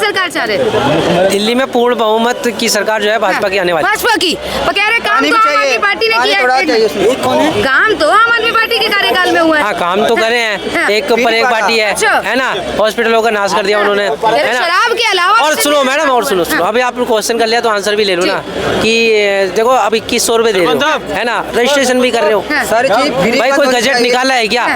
सरकार चाह रहे हैं? दिल्ली में पूर्ण बहुमत की सरकार जो है भाजपा की आने वाली। भाजपा की कह रहे काम तो आम आदमी पार्टी ने किया है। काम तो आम आदमी पार्टी के कार्यकाल में हुआ है। हाँ, काम तो करे हैं, एक के ऊपर एक पार्टी है ना। हॉस्पिटलों का नाश कर दिया उन्होंने, है ना। शराब के अलावा और सुनो मैडम, और सुनो अभी आपने क्वेश्चन कर लिया तो आंसर भी ले लो ना कि देखो अब 2100 रुपए दे रहे हो, है ना, रजिस्ट्रेशन भी कर रहे हो, सारी चीज। भाई कोई गजट निकाला है क्या?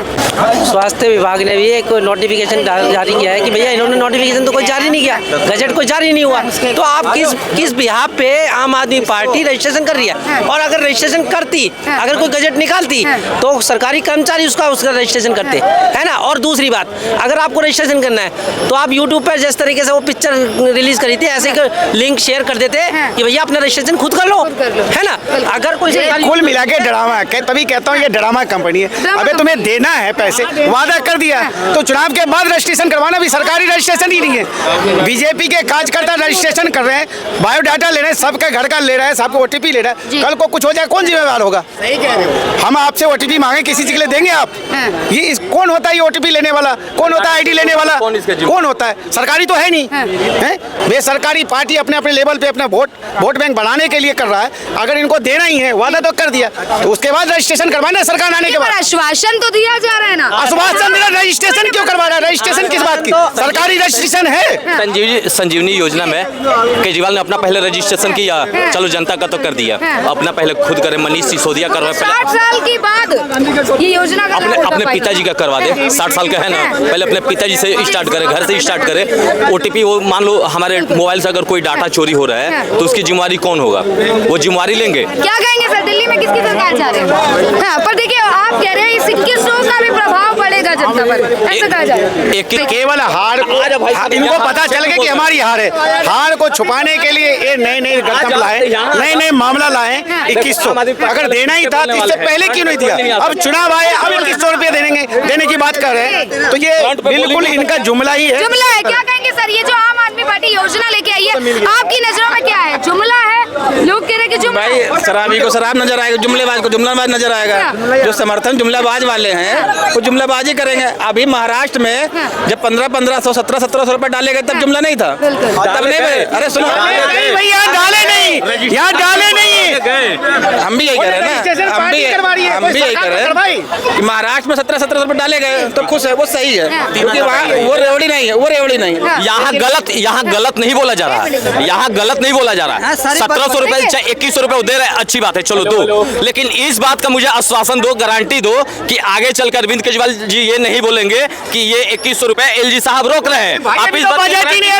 स्वास्थ्य विभाग ने भी एक नोटिफिकेशन जारी किया है कि भैया इन्होंने नोटिफिकेशन तो कोई जारी नहीं किया, गजट कोई जारी नहीं हुआ, तो आप किस बिहाफ पे आम आदमी पार्टी रजिस्ट्रेशन कर रही है? और अगर रजिस्ट्रेशन करती, अगर कोई गजट निकालती तो सरकारी कर्मचारी उसका रजिस्ट्रेशन करते, है ना। और दूसरी बात, अगर आपको रजिस्ट्रेशन करना है तो आप यूट्यूब पर जिस तरीके से वो पिक्चर रिलीज करी थी ऐसे लिंक शेयर कर देते कि भैया अपना रजिस्ट्रेशन खुद कर लो, है ना। अगर कोई कुल मिला के ड्रामा है, तभी कहता हूँ ये ड्रामा कंपनी है। अबे तुम्हें देना है पैसे, वादा कर दिया तो चुनाव के बाद रजिस्ट्रेशन करवाना, भी सरकारी रजिस्ट्रेशन ही नहीं है। बीजेपी के कार्यकर्ता रजिस्ट्रेशन कर रहे हैं, बायोडाटा ले रहे हैं, सबके घर का ले रहे हैं, सबको ओटीपी ले रहा है। कल को कुछ हो जाए कौन जिम्मेदार होगा? सही कह रहे हो। हम आपसे ओटीपी मांगे किसी चीज के लिए देंगे आप? ये कौन होता है ये ओटीपी लेने वाला? कौन होता है आईडी लेने वाला? कौन होता है? सरकारी तो है नहीं है। बेसरकारी पार्टी अपने अपने लेवल पे अपना वोट बैंक बढ़ाने के लिए कर रहा है। अगर इनको देना ही है, वादा तो कर दिया, तो उसके बाद रजिस्ट्रेशन करवाना सरकार आने के बाद। आश्वासन तो दिया जा रहा है ना। आश्वासन दिया, रजिस्ट्रेशन क्यों करवा रहा है? रजिस्ट्रेशन किस बात की? सरकारी रजिस्ट्रेशन है। संजीवनी योजना में केजरीवाल ने अपना पहले रजिस्ट्रेशन किया, चलो जनता का तो कर दिया, अपना पहले खुद करे। मनीष सिसोदिया करवाए 60 साल के बाद ये योजना का अपने पिताजी का करवा दे। 60 साल का है ना, पहले अपने पिताजी से स्टार्ट करे, घर से स्टार्ट करे। ओटीपी वो मान लो हमारे मोबाइल से अगर कोई डाटा चोरी हो रहा है तो उसकी जिम्मेवारी कौन होगा? वो जिम्मेवारी लेंगे। क्या कहेंगे सर, दिल्ली में किसकी सरकार चाह रहे हैं? हाँ, पर देखिए आप कह रहे हैं 2100 का भी प्रभाव पड़ेगा जनता पर, ऐसा कहा जा रहा है। केवल हार, इनको पता चल गया कि हमारी हार है। हार को छुपाने के लिए ये नए गठबंधन लाए, नए मामला लाए। 2100 अगर देना ही था तो इससे पहले क्यों नहीं दिया? अब चुनाव आए, अब 2100 रुपये देने की बात कर रहे हैं, तो ये बिल्कुल इनका जुमला ही है। जुमला है। क्या कहेंगे सर, ये जो आम आदमी पार्टी योजना लेके आई है, आपकी नजरों में क्या है? जुमला है? लोग कह रहे कि जुमला भाई शराबी को शराब नजर आएगा, जुमलेबाज को जुमलाबाज नजर आएगा। जो समर्थन जुमलाबाज वाले हैं वो जुमलाबाजी करेंगे। अभी महाराष्ट्र में जब 1500 1700 रुपए डाले गए तब जुमला नहीं था, तब नहीं। अरे सुनो, यहाँ डाले नहीं, यहाँ डाले नहीं। हम भी यही कह रहे हैं ना, हम भी यही कह रहे हैं कि महाराष्ट्र में 1700 रुपए डाले गए तो खुश है, वो सही है, क्योंकि वहाँ वो रेवड़ी नहीं है, वो रेवड़ी नहीं है। यहाँ गलत नहीं बोला जा रहा है, यहाँ गलत नहीं बोला जा रहा है। 1700 रुपए चाहे 2100 रुपए दे रहे हैं, अच्छी बात है, चलो दो, लेकिन इस बात का मुझे आश्वासन दो, गारंटी दो कि आगे चलकर अरविंद केजरीवाल जी ये नहीं बोलेंगे कि ये 2100 रुपए एलजी साहब रोक रहे हैं। आप इस बात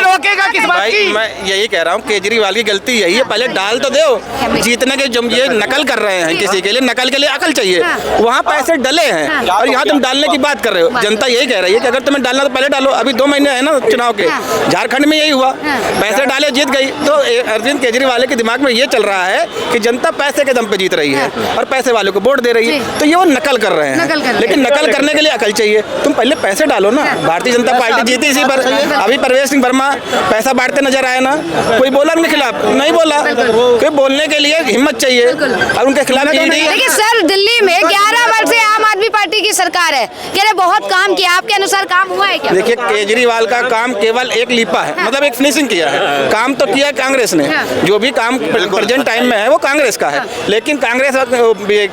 रोकेगा किस बात की? मैं यही कह रहा हूँ, केजरीवाल की गलती यही है, पहले डाल तो दो। जीतने के जब ये नकल कर रहे हैं, किसी के लिए नकल के लिए अकल चाहिए। वहाँ पैसे डले हैं और यहाँ तुम डालने की बात कर रहे हो। जनता यही कह रही है कि अगर तुम्हें डालना तो पहले डालो। अभी 2 महीने है ना चुनाव के, झारखंड में यही हुआ, पैसे डाले जीत गई। तो अरविंद केजरीवाल के दिमाग में ये चल रहा है कि जनता पैसे के दम पे जीत रही है और पैसे वालों को वोट दे रही है, तो ये वो नकल कर रहे हैं। लेकिन नकल करने के लिए अकल चाहिए, तुम पहले पैसे डालो ना। भारतीय जनता पार्टी जीती इसी पर। अभी परवेश सिंह वर्मा पैसा बांटते नजर आए ना, कोई बोला उनके खिलाफ? नहीं बोला। कोई बोलने के लिए हिम्मत चाहिए और उनके खिलाफ देखिए सर, दिल्ली में 11 वर्ष से आम आदमी पार्टी की सरकार है, कह रहे बहुत काम किया। आपके अनुसार काम हुआ है क्या? देखिए, केजरीवाल का काम केवल एक लीपा है, मतलब एक फिनिशिंग किया है। काम तो किया कांग्रेस ने, जो भी काम प्रेजेंट टाइम में है वो कांग्रेस का है, लेकिन कांग्रेस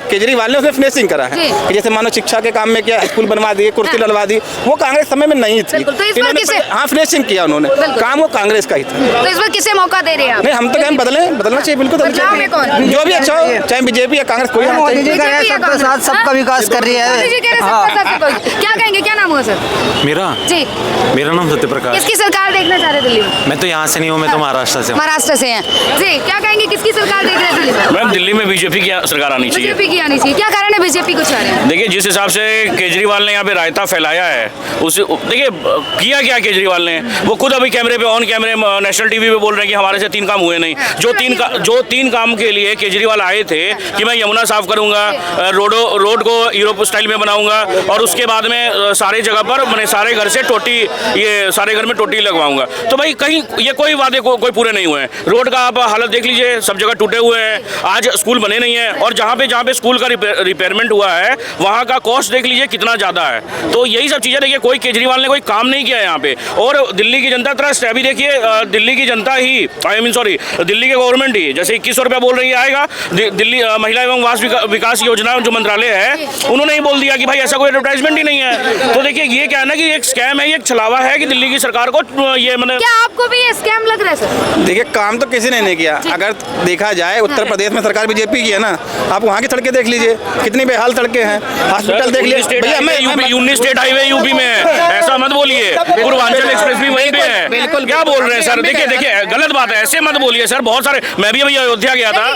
केजरीवाल ने उसमें फिनिशिंग करा है। जैसे मानो शिक्षा के काम में किया, स्कूल बनवा दिए, कुर्सी डलवा दी, वो कांग्रेस समय में नहीं थी। हाँ, फिनिशिंग किया उन्होंने, काम वो कांग्रेस का ही था। तो इस बार किसे मौका दे रहे हैं? नहीं, हम तो कहें बदलना चाहिए, बिल्कुल जो भी अच्छा हो, चाहे बीजेपी या कांग्रेस, कोई सबके साथ सबका विकास कर रही है। क्या कहेंगे, क्या नाम हुआ सर? मेरा नाम सत्यप्रकाश। किसकी सरकार देखना चाह रहे दिल्ली में? मैं तो यहाँ से नहीं हूँ, मैं तो महाराष्ट्र से हूँ। महाराष्ट्र से हैं जी। क्या कहेंगे, किसकी सरकार देख रहे हैं दिल्ली में? मैम, दिल्ली में बीजेपी की सरकार आनी चाहिए। बीजेपी की आनी चाहिए। क्या कारण है बीजेपी को चाह रहे हैं? देखिए, जिस हिसाब से केजरीवाल ने यहाँ पे रायता फैलाया है, उस देखिए किया क्या केजरीवाल ने, वो खुद अभी कैमरे पे ऑन कैमरे नेशनल टीवी पे बोल रहे हैं कि हमारे से 3 काम हुए नहीं। जो तीन काम के लिए केजरीवाल आए थे कि मैं यमुना साफ करूंगा, रोड को यूरोप स्टाइल में बनाऊंगा और उसके बाद में सारे जगह पर मैंने सारे घर से टोटी, ये सारे घर में टोटी लगवाऊंगा, तो भाई कहीं ये कोई वादे कोई पूरे नहीं हुए हैं। रोड का आप हालत देख लीजिए, सब जगह टूटे हुए हैं, आज स्कूल बने नहीं है, और जहाँ पे स्कूल का रिपेयरमेंट हुआ है वहाँ का कॉस्ट देख लीजिए कितना ज़्यादा है। तो यही सब चीज़ें देखिए, कोई केजरीवाल ने कोई काम नहीं किया है यहाँ पे। और दिल्ली की जनता त्रस्त है। अभी देखिए, दिल्ली की जनता ही, आई मीन सॉरी, दिल्ली के गवर्नमेंट ही, जैसे 2100 रुपया बोल रही है आएगा, दिल्ली महिला एवं विकास योजना जो मंत्रालय है उन्होंने ही बोल दिया कि भाई ऐसा कोई एडवर्टाइजमेंट ही नहीं है। तो देखिए ये क्या है ना कि एक स्कैम है, ये एक छलावा है कि दिल्ली की सरकार को ये मैंने। क्या आपको भी ये स्कैम लग रहा है सर? देखिए काम तो किसी ने नहीं किया। अगर देखा जाए उत्तर प्रदेश में सरकार बीजेपी की है ना, आप वहाँ की सड़कें देख लीजिए कितनी बेहाल सड़कें हैं, हॉस्पिटल देख लीजिए भैया। यूनियन स्टेट हाईवे यूपी में है, ऐसा मत बोलिए। पूर्वांचल एक्सप्रेस भी वहीं पे है। बिल्कुल क्या बोल रहे हैं सर? देखिए गलत बात है, ऐसे मत बोलिए सर। बहुत सारे, मैं भी अभी अयोध्या गया था।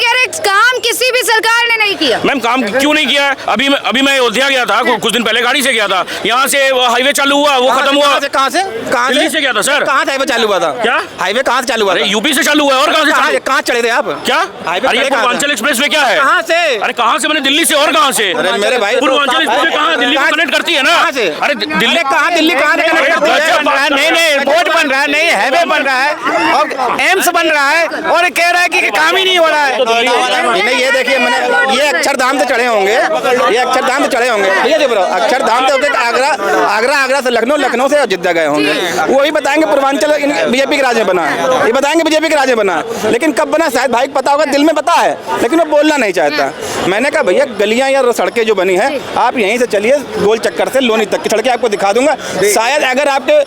काम किसी भी सरकार ने नहीं किया। मैम काम क्यों नहीं किया? अभी मैं अयोध्या गया था, कुछ दिन पहले गाड़ी से गया था। यहाँ से हाईवे चालू हुआ, वो खत्म हुआ। कहाँ से दिल्ली से गया था सर। कहाँ हाईवे चालू हुआ था? क्या हाईवे कहाँ से चालू हुआ था? यूपी से चालू हुआ है। और कहाँ चढ़े थे आप? क्या अरे पूर्वांचल एक्सप्रेस वे क्या है? कहाँ से? अरे कहाँ से? मैंने दिल्ली से। और कहाँ से? अरे मेरे भाई पूर्वांचल एक्सप्रेस कहाँ दिल्ली को कनेक्ट करती है ना? अरे दिल्ली कहाँ दिल्ली कहाँ नहीं एयरपोर्ट बन रहा है, नहीं हाईवे बन रहा है और एम्स बन रहा है और कह रहा है कि काम ही नहीं हो रहा है। नहीं ये देखिए मैंने ये अक्षरधाम से चढ़े होंगे, ये अक्षरधाम से चढ़े होंगे भैया जी। अक्षरधाम से होकर आगरा से लखनऊ से अयोध्या गए होंगे। वही बताएंगे पूर्वांचल बीजेपी के राज में बना है, ये बताएंगे बीजेपी के राज में बना। लेकिन कब बना शायद भाई को पता होगा, दिल में पता है लेकिन वो बोलना नहीं चाहता। मैंने कहा भैया गलियां या सड़कें जो बनी है आप यहीं से चलिए, गोल चक्कर से लोनी तक की सड़कें आपको दिखा दूंगा। शायद अगर आपके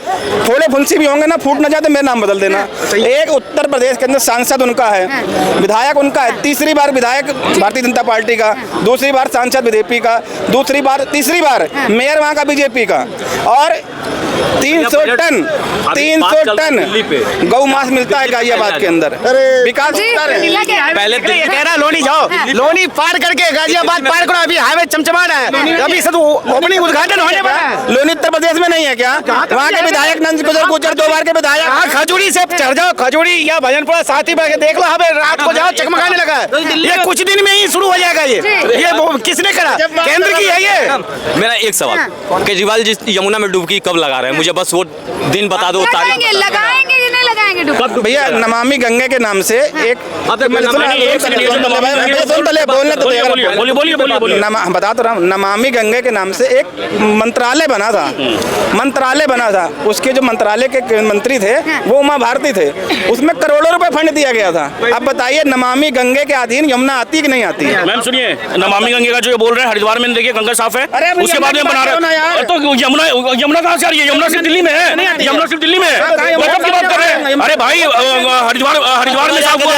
थोड़े फुंसी भी होंगे ना, फूट ना जाए तो मेरा नाम बदल देना। एक उत्तर प्रदेश के अंदर सांसद उनका है, विधायक उनका है, तीसरी बार विधायक भारतीय जनता पार्टी का, दूसरी बार सांसद बीजेपी का, दूसरी बार तीसरी बार मेयर वहाँ का बीजेपी का। और 300 टन गौ मांस मिलता है गाजियाबाद के अंदर। विकास पहले कह रहा लोनी जाओ, लोनी पार करके गाजियाबाद पार करो, अभी हाईवे चमचमा रहा है, अभी सब ओपनिंग उद्घाटन होने वाला है। लोनी उत्तर प्रदेश में नहीं है क्या? वहाँ के विधायक नंद किशोर गुर्जर 2 बार के विधायक। हाँ खजूरी से चढ़ जाओ, खजूरी या भजनपुरा साथ ही देख लो, हमें रात को जाओ चकमकाने लगा है। ये कुछ दिन में ही शुरू हो जाएगा। ये किसने करा? केंद्र की है ये। मेरा एक सवाल, केजरीवाल जी यमुना में डुबकी कब लगा रहे हैं? मुझे बस वो दिन बता दो, तारीख। लगाएंगे कि नहीं लगाएंगे डुबकी? भैया नमामि गंगे के नाम से एक बता तो रहा हूँ, नमामि गंगे के नाम से एक मंत्रालय बना था। उसके जो मंत्रालय के मंत्री थे वो उमा भारती थे, उसमें करोड़ों रुपए फंड दिया गया था। अब बताइए नमामि गंगे के अधीन यमुना आती कि नहीं आती है? मैम सुनिए, नमामि गंगे का जो बोल रहे हैं, हरिद्वार में देखिए गंगा साफ है, उसके बाद में बना रहे हैं। तो यमुना कहाँ से आ रही है? यमुना सिर्फ दिल्ली में है, यमुना सिर्फ दिल्ली में है। मतलब की बात कर रहे हैं? अरे भाई हरिद्वार में साफ हुआ,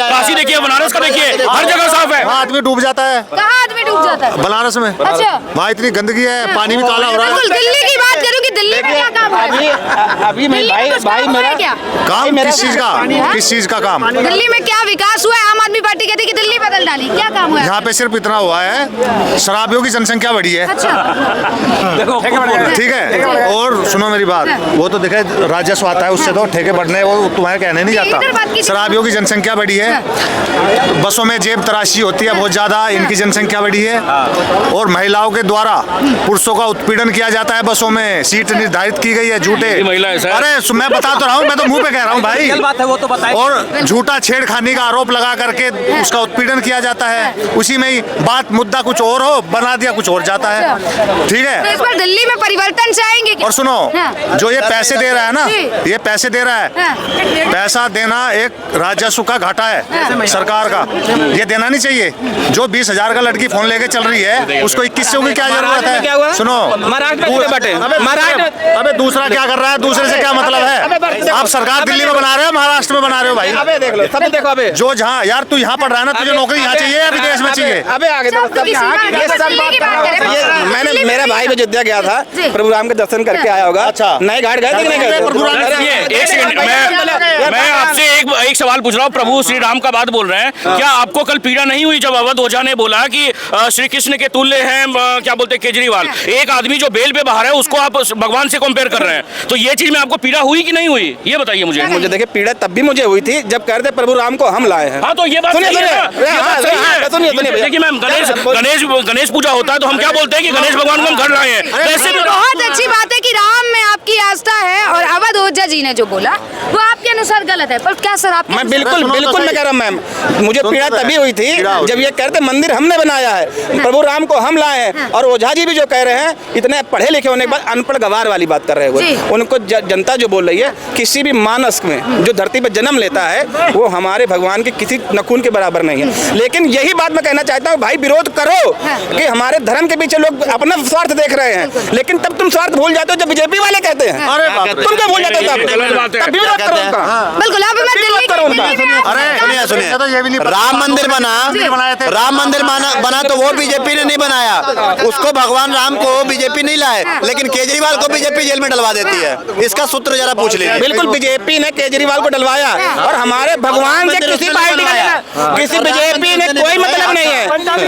काशी देखिए, बनारस का देखिए, हर जगह साफ है। आदमी डूब जाता है। कहाँ आदमी डूब जाता है? बनारस में। अच्छा, वहाँ इतनी गंदगी है, पानी भी काला हो रहा है। बिल्कुल दिल्ली की बात करूँ कि दिल्ली में क्या काम है? अभी मैं भाई क्या काम किस चीज का काम? दिल्ली में क्या विकास हुआ है? आम आदमी पार्टी कहती है कि दिल्ली बदल डाली, क्या काम हुआ है? यहाँ पे सिर्फ इतना हुआ है, शराबियों की जनसंख्या बढ़ी है। अच्छा ठीक है, और सुनो मेरी बात, वो तो देखे राजस्व आता है उससे, तो ठेके बढ़ने वो तुम्हारे कहने नहीं जाता। शराबियों की जनसंख्या बढ़ी है, बसों में जेब तराशी होती है बहुत ज्यादा, इनकी जनसंख्या बढ़ी है। और महिलाओं के द्वारा पुरुषों का उत्पीड़न किया जाता है बसों में, सीट निर्धारित की गई है झूठे। अरे मैं बता तो रहा हूँ, मैं तो मुंह पे कह रहा हूँ भाई, वो तो बताइए। और झूठा छेड़खानी का आरोप लगा करके उसका उत्पीड़न किया जाता है, उसी में ही बात मुद्दा कुछ और हो बना दिया कुछ और जाता है। ठीक है, तो इस पर दिल्ली में परिवर्तन चाहेंगे क्या? और सुनो, जो ये पैसे दे रहा है ना, ये पैसे दे रहा है, पैसा देना एक राजस्व का घाटा है सरकार का, ये देना नहीं चाहिए। जो 20,000 का लड़की फोन लेके चल रही है उसको 2100 की क्या जरूरत है? सुनो, अबे दूसरा क्या कर रहा है, दूसरे से क्या मतलब है? आप सरकार दिल्ली में बना रहे हो, महाराष्ट्र में बना रहे हो भाई? अबे देख लो, सब देखो। अबे जो जहाँ यार तू यहाँ पढ़ रहा है ना, तुझे नौकरी यहाँ चाहिए या विदेश में चाहिए? अबे आगे मैंने मेरा भाई अयोध्या गया था, प्रभु राम के दर्शन करके आया होगा। अच्छा, नए घाट गए कि नहीं गए? एक सेकंड, मैं आपसे एक सवाल पूछ रहा हूँ। प्रभु श्री राम का बात बोल रहे हैं, क्या आपको कल पीड़ा नहीं हुई जब अवध ओझा ने बोला कि श्री कृष्ण के तुल्य हैं, क्या बोलते हैं केजरीवाल, एक आदमी जो बेल पे बाहर है उसको आप भगवान से कंपेयर कर रहे हैं, तो ये चीज में आपको पीड़ा हुई कि नहीं हुई, ये बताइए मुझे। देखिए पीड़ा तब भी मुझे हुई थी जब कहते प्रभु राम को हम लाए हैं। हाँ तो ये बात देखिए मैम, गणेश पूजा होता है तो हम क्या बोलते हैं कि गणेश भगवान को हम घर लाए हैं। बहुत अच्छी बात है कि राम में आपकी आस्था है, और अवध ओझा जी ने जो बोला वो आपके अनुसार गलत है, पर क्या सर आप मैं बिल्कुल बिल्कुल मैं कह रहा हूँ मैम, मुझे पीड़ा तभी हुई थी जब ये कहते मंदिर हमने बनाया है, प्रभु राम को हम लाए हैं, और ओझा जी भी जो कह रहे हैं इतने पढ़े लिखे होने के बाद अनपढ़ गवार वाली बात कर रहे हैं। उनको जनता जो बोल रही है, किसी भी मानस में जो धरती पर जन्म लेता है वो हमारे भगवान के किसी नखून के बराबर नहीं है। लेकिन यही बात मैं कहना चाहता हूँ, भाई विरोध करो कि हमारे धर्म के पीछे लोग अपना स्वार्थ देख रहे हैं, लेकिन तब तुम स्वार्थ भूल जाते हो जब बीजेपी वाले कहते हैं। तुम क्या भूल जाते हो? बिल्कुल। अब मैं अरे राम मंदिर बना तो वो बीजेपी ने नहीं बनाया, उसको भगवान राम को बीजेपी नहीं लाए, लेकिन केजरीवाल को बीजेपी जेल में डलवा देती है। इसका सूत्र जरा पूछ लीजिए। बिल्कुल, बीजेपी ने केजरीवाल को डलवाया और हमारे भगवान से किसी पार्टी का, किसी बीजेपी ने कोई मतलब नहीं है,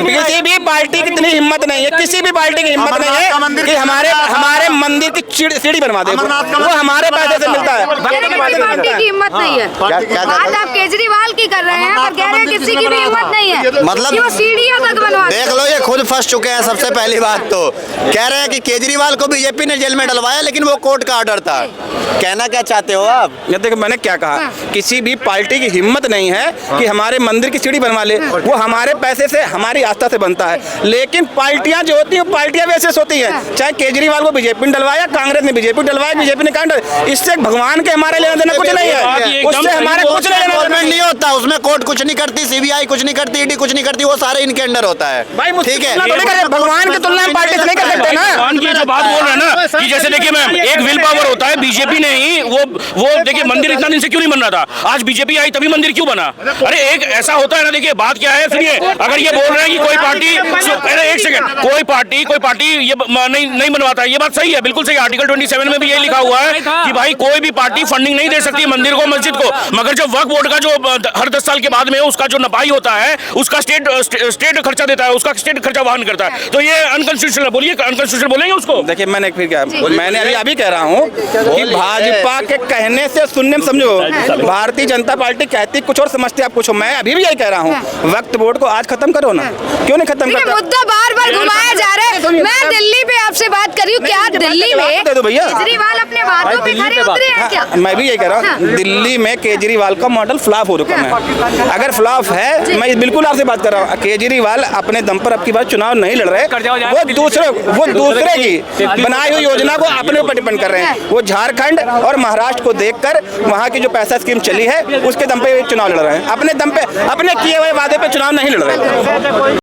किसी भी पार्टी की इतनी हिम्मत नहीं है, किसी भी पार्टी की हिम्मत नहीं है कि हमारे मंदिर की सीढ़ी बनवा दे। वो हमारे पैसे से मिलता है, पार्टी की हिम्मत नहीं है। बात आप केजरीवाल की कर रहे हैं, पर कह रहे हैं किसी की भी हिम्मत नहीं है, मतलब वो सीढ़ियां तक बनवा देख लो, ये खुद फंस चुके हैं। सबसे पहली बात तो कह रहे हैं कि केजरीवाल को बीजेपी ने जेल में डलवाया, लेकिन वो कोर्ट का ऑर्डर था। कहना क्या चाहते हो आप? देखो मैंने क्या कहा, किसी भी पार्टी की हिम्मत नहीं है कि हमारे मंदिर की सीढ़ी बनवा ले, वो हमारे पैसे से हमारी आस्था से बनता है। लेकिन पार्टियां जो होती हैं, पार्टियां वैसे होती हैं, चाहे केजरीवाल को बीजेपी ने डलवाया, कांग्रेस ने बीजेपी डलवाया, बीजेपी ने कांग्रेस, इससे भगवान के हमारे लेना देना कुछ नहीं है, उससे हमारे कुछ लेना देना नहीं होता, उसमें कोर्ट कुछ नहीं करती, सीबीआई कुछ नहीं करती, ईडी कुछ नहीं करती, वो सारे इनके अंडर होता है। ठीक है, भगवान की तुलना में पार्टी नहीं कर सकते ना। भगवान की जो बात बोल रहे हैं ना, कि जैसे देखिए मैम, एक विल पावर होता है, बीजेपी ने ही वो देखिए मंदिर इतना दिन से क्यों नहीं बन रहा था, आज बीजेपी आई तभी मंदिर क्यों बना। अरे एक ऐसा होता है ना, देखिए बात क्या है, सुनिए, अगर ये बोल रहे हैं कि कोई पार्टी, एक सेकंड, कोई पार्टी ये नहीं बनवाता है, ये बात सही है, बिल्कुल सही। आर्टिकल 27 में भी यही लिखा हुआ है कि भाई कोई भी पार्टी फंडिंग नहीं दे सकती मंदिर को, मस्जिद को, मगर जब वक्फ बोर्ड का जो हर 10 साल के बाद में उसका जो नपाई होता है, उसका स्टेट खर्चा देता है, उसका स्टेट खर्चा वहन करता है, तो ये अनकॉन्स्टिट्यूशनल, बोलिए अनकॉन्स्टिट्यूशनल बोलेंगे उसको। देखिए मैंने फिर क्या, मैंने अभी कह रहा हूँ कि भाजपा के कहने से सुनने में समझो, भारतीय जनता पार्टी कहती कुछ और समझती आप कुछ। मैं अभी भी यही कह रहा हूँ, वक्फ बोर्ड को आज खत्म करो ना, क्यों नहीं खत्म करते? मुद्दा बार बार घुमाया जा रहा है। मैं दिल्ली पे आपसे बात कर रही हूँ, क्या दिल्ली में केजरीवाल अपने वादों पे खरे उतरे हैं क्या? मैं भी यही कह रहा हूँ, दिल्ली में केजरीवाल का मॉडल फ्लॉप हो चुका है। अगर फ्लॉप है, मैं बिल्कुल आपसे बात कर रहा हूँ, केजरीवाल अपने दम पर अब की बार चुनाव नहीं लड़ रहे, वो दूसरे की बनाई हुई योजना को अपने ऊपर डिपेंड कर रहे हैं। वो झारखंड और महाराष्ट्र को देखकर वहाँ की जो पैसा स्कीम चली है उसके दम पे चुनाव लड़ रहे हैं, अपने दम पे, अपने किए हुए वादे पे चुनाव नहीं लड़ रहे हैं।